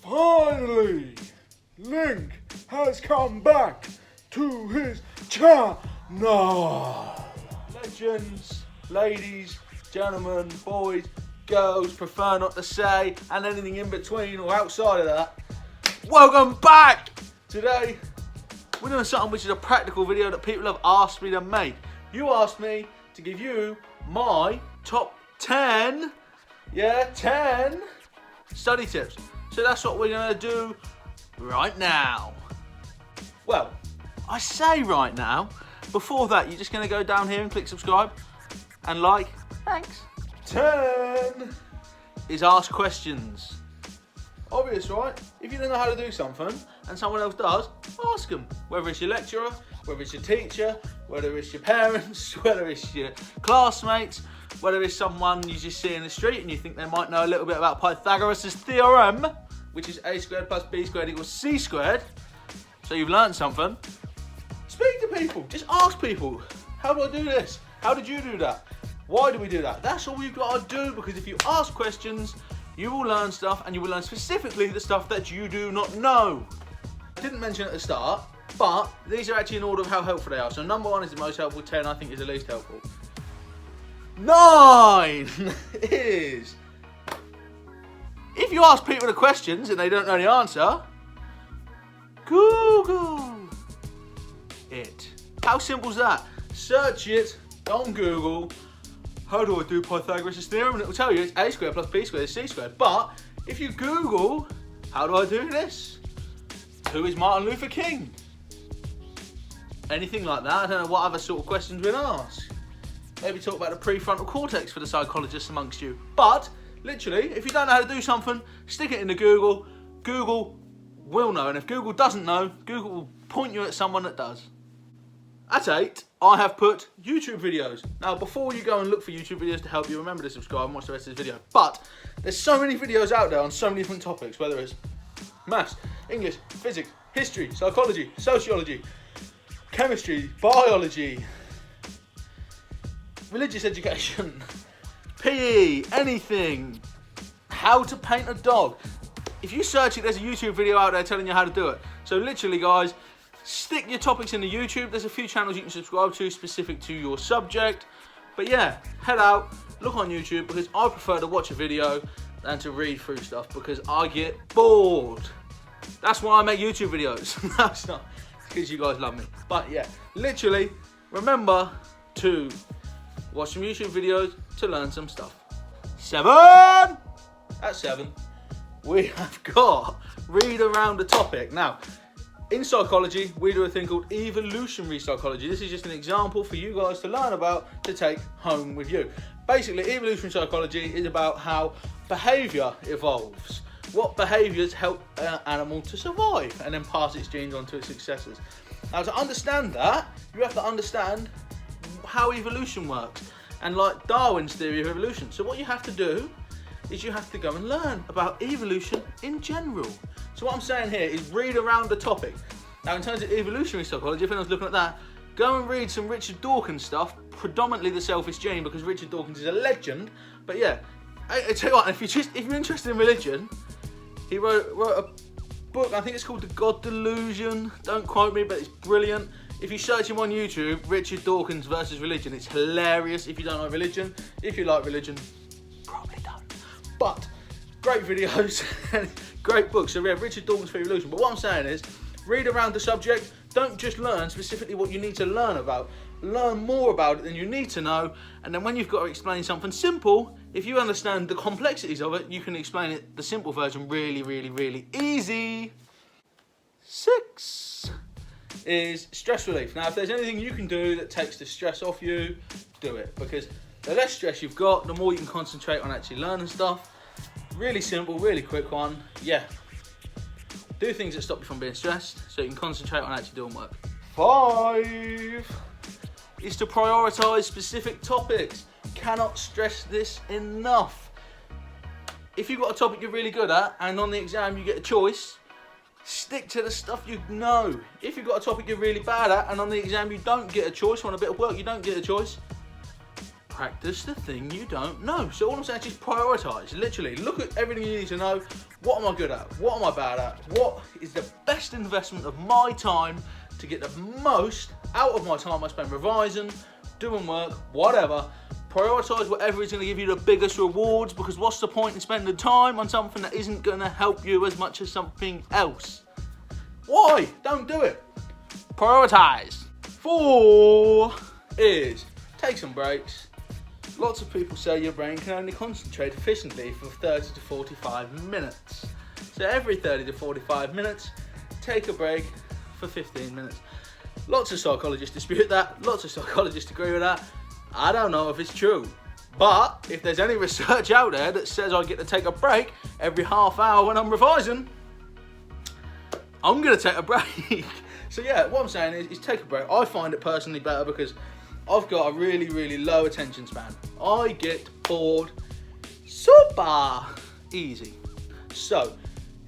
Finally, Link has come back to his channel. Legends, ladies, gentlemen, boys, girls, prefer not to say, and anything in between or outside of that. Welcome back! Today, we're doing something which is a practical video that people have asked me to make. You asked me to give you my top 10, 10 study tips. So that's what we're gonna do right now. Well, I say right now. Before that, you're just gonna go down here and click subscribe and like. Thanks. 10 is ask questions. Obvious, right? If you don't know how to do something and someone else does, ask them. Whether it's your lecturer, whether it's your teacher, whether it's your parents, whether it's your classmates, whether it's someone you just see in the street and you think they might know a little bit about Pythagoras' theorem, which is a squared plus b squared equals c squared. So you've learned something. Speak to people. Just ask people. How do I do this? How did you do that? Why do we do that? That's all you've got to do, because if you ask questions, you will learn stuff, and you will learn specifically the stuff that you do not know. I didn't mention at the start, but these are actually in order of how helpful they are. So number 1 is the most helpful, 10 I think is the least helpful. 9 is, if you ask people the questions and they don't know the answer, Google it. How simple is that? Search it on Google. How do I do Pythagoras' theorem? And it will tell you it's a squared plus b squared is c squared. But if you Google, how do I do this? Who is Martin Luther King? Anything like that. I don't know what other sort of questions we'd ask. Maybe talk about the prefrontal cortex for the psychologists amongst you. But literally, if you don't know how to do something, stick it into Google. Google will know. And if Google doesn't know, Google will point you at someone that does. At 8, I have put YouTube videos. Now, before you go and look for YouTube videos to help you, remember to subscribe and watch the rest of this video. But there's so many videos out there on so many different topics, whether it's maths, English, physics, history, psychology, sociology, chemistry, biology, religious education, PE, anything, how to paint a dog. If you search it, there's a YouTube video out there telling you how to do it. So literally, guys, stick your topics into YouTube. There's a few channels you can subscribe to specific to your subject. But yeah, head out, look on YouTube, because I prefer to watch a video than to read through stuff, because I get bored. That's why I make YouTube videos. No, it's not. It's because you guys love me. But yeah, literally, remember to watch some YouTube videos to learn some stuff. 7! At 7, we have got read around the topic. Now, in psychology, we do a thing called evolutionary psychology. This is just an example for you guys to learn about to take home with you. Basically, evolutionary psychology is about how behaviour evolves. What behaviours help an animal to survive and then pass its genes on to its successors. Now, to understand that, you have to understand how evolution works, and like Darwin's theory of evolution. So what you have to do is you have to go and learn about evolution in general. So what I'm saying here is read around the topic. Now, in terms of evolutionary psychology, if anyone's looking at that, go and read some Richard Dawkins stuff, predominantly The Selfish Gene, because Richard Dawkins is a legend. But yeah, I tell you what, if you're interested in religion, he wrote a book, I think it's called The God Delusion. Don't quote me, but it's brilliant. If you search him on YouTube, Richard Dawkins versus religion, it's hilarious if you don't like religion. If you like religion, probably don't. But great videos, great books. So we have Richard Dawkins for evolution. But what I'm saying is, read around the subject. Don't just learn specifically what you need to learn about. Learn more about it than you need to know. And then when you've got to explain something simple, if you understand the complexities of it, you can explain it, the simple version, really, really, really easy. 6 is stress relief. Now, if there's anything you can do that takes the stress off you, do it. Because the less stress you've got, the more you can concentrate on actually learning stuff. Really simple, really quick one. Yeah. Do things that stop you from being stressed so you can concentrate on actually doing work. 5 is to prioritise specific topics. Cannot stress this enough. If you've got a topic you're really good at and on the exam you get a choice, stick to the stuff you know. If you've got a topic you're really bad at and on the exam you don't get a choice, on a bit of work you don't get a choice, practice the thing you don't know. So all I'm saying is just prioritise. Literally, look at everything you need to know. What am I good at? What am I bad at? What is the best investment of my time to get the most out of my time I spend revising, doing work, whatever. Prioritise whatever is going to give you the biggest rewards, because what's the point in spending time on something that isn't going to help you as much as something else? Why? Don't do it. Prioritise. 4 is take some breaks. Lots of people say your brain can only concentrate efficiently for 30 to 45 minutes. So every 30 to 45 minutes, take a break for 15 minutes. Lots of psychologists dispute that. Lots of psychologists agree with that. I don't know if it's true. But if there's any research out there that says I get to take a break every half hour when I'm revising, I'm going to take a break. So yeah, what I'm saying is take a break. I find it personally better because I've got a really, really low attention span. I get bored super easy. So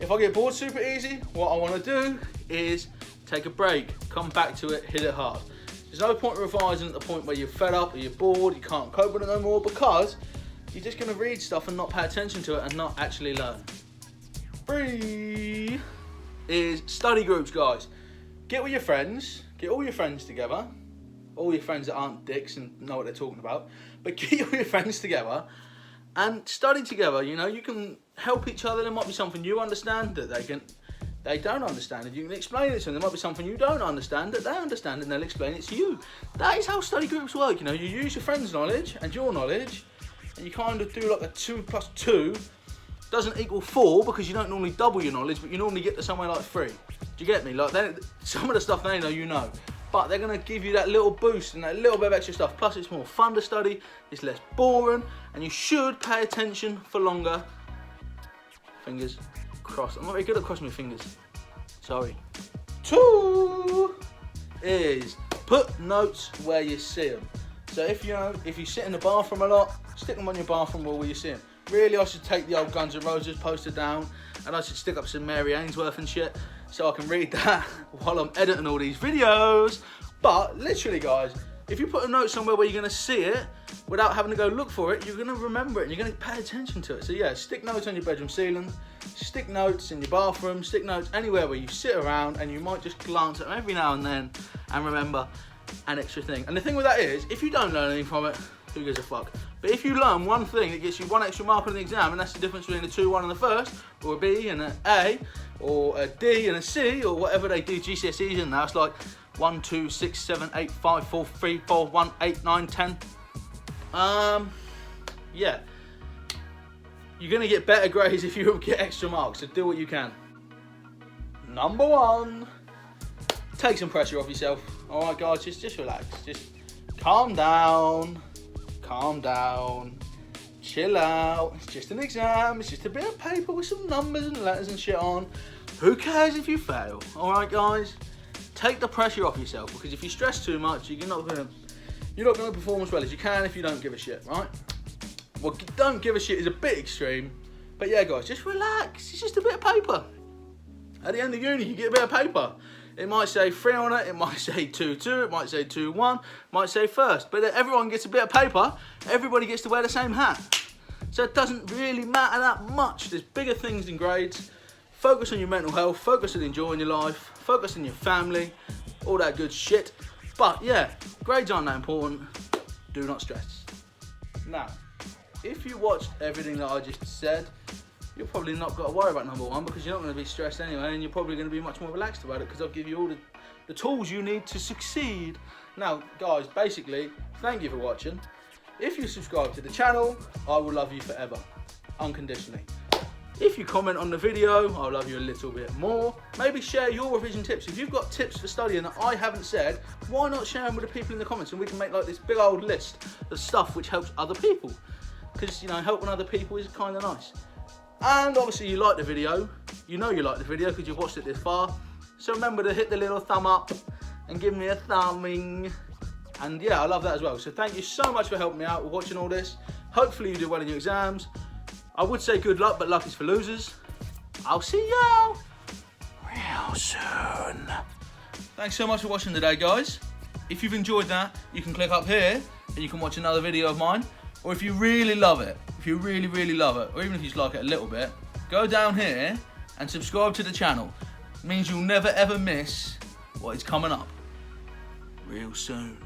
if I get bored super easy, what I want to do is take a break, come back to it, hit it hard. There's no point revising at the point where you're fed up or you're bored, you can't cope with it no more, because you're just going to read stuff and not pay attention to it and not actually learn. 3 is study groups, guys. Get with your friends, get all your friends together, all your friends that aren't dicks and know what they're talking about, but get all your friends together and study together. You know, you can help each other. There might be something you understand that they don't understand, and you can explain it to them. There might be something you don't understand that they understand, and they'll explain it to you. That is how study groups work. You know, you use your friends' knowledge and your knowledge, and you kind of do like a 2 + 2 doesn't equal 4, because you don't normally double your knowledge, but you normally get to somewhere like 3. Do you get me? Like, some of the stuff they know, you know, but they're going to give you that little boost and that little bit of extra stuff. Plus, it's more fun to study, it's less boring, and you should pay attention for longer. Fingers crossed. I'm not very good at crossing my fingers. Sorry. 2 is put notes where you see them. So if you sit in the bathroom a lot, stick them on your bathroom wall where you see them. Really, I should take the old Guns N' Roses poster down, and I should stick up some Mary Ainsworth and shit, so I can read that while I'm editing all these videos. But literally, guys, if you put a note somewhere where you're going to see it without having to go look for it, you're going to remember it and you're going to pay attention to it. So yeah, stick notes on your bedroom ceiling, stick notes in your bathroom, stick notes anywhere where you sit around, and you might just glance at them every now and then and remember an extra thing. And the thing with that is, if you don't learn anything from it, who gives a fuck? But if you learn one thing that gets you 1 extra mark on the exam, and that's the difference between a 2-1 and the first, or a B and an A, or a D and a C, or whatever they do GCSEs in now, it's like 1, 2, 6, 7, 8, 5, 4, 3, 4, 1, 8, 9, 10. Yeah. You're going to get better grades if you get extra marks, so do what you can. Number 1, take some pressure off yourself. Alright guys, just relax. Just calm down. Calm down, chill out. It's just an exam, it's just a bit of paper with some numbers and letters and shit on. Who cares if you fail? Alright guys, take the pressure off yourself, because if you stress too much, you're not gonna perform as well as you can if you don't give a shit, right? Well, don't give a shit is a bit extreme, but yeah guys, just relax. It's just a bit of paper. At the end of uni, you get a bit of paper. It might say 3 on it, it might say 2-2, it might say 2-1, it might say first. But everyone gets a bit of paper, everybody gets to wear the same hat. So it doesn't really matter that much. There's bigger things than grades. Focus on your mental health, focus on enjoying your life, focus on your family, all that good shit. But yeah, grades aren't that important. Do not stress. Now, if you watched everything that I just said, you're probably not got to worry about number 1, because you're not going to be stressed anyway, and you're probably going to be much more relaxed about it, because I'll give you all the tools you need to succeed. Now guys, basically, thank you for watching. If you subscribe to the channel, I will love you forever, unconditionally. If you comment on the video, I'll love you a little bit more. Maybe share your revision tips. If you've got tips for studying that I haven't said, why not share them with the people in the comments, and we can make like this big old list of stuff which helps other people, because, you know, helping other people is kind of nice. And obviously you like the video, you know you like the video because you've watched it this far. So remember to hit the little thumb up and give me a thumbing. And yeah, I love that as well. So thank you so much for helping me out with watching all this. Hopefully you do well in your exams. I would say good luck, but luck is for losers. I'll see y'all real soon. Thanks so much for watching today, guys. If you've enjoyed that, you can click up here and you can watch another video of mine. Or if you really love it, if you really love it, or even if you just like it a little bit, go down here and subscribe to the channel. It means you'll never ever miss what is coming up real soon.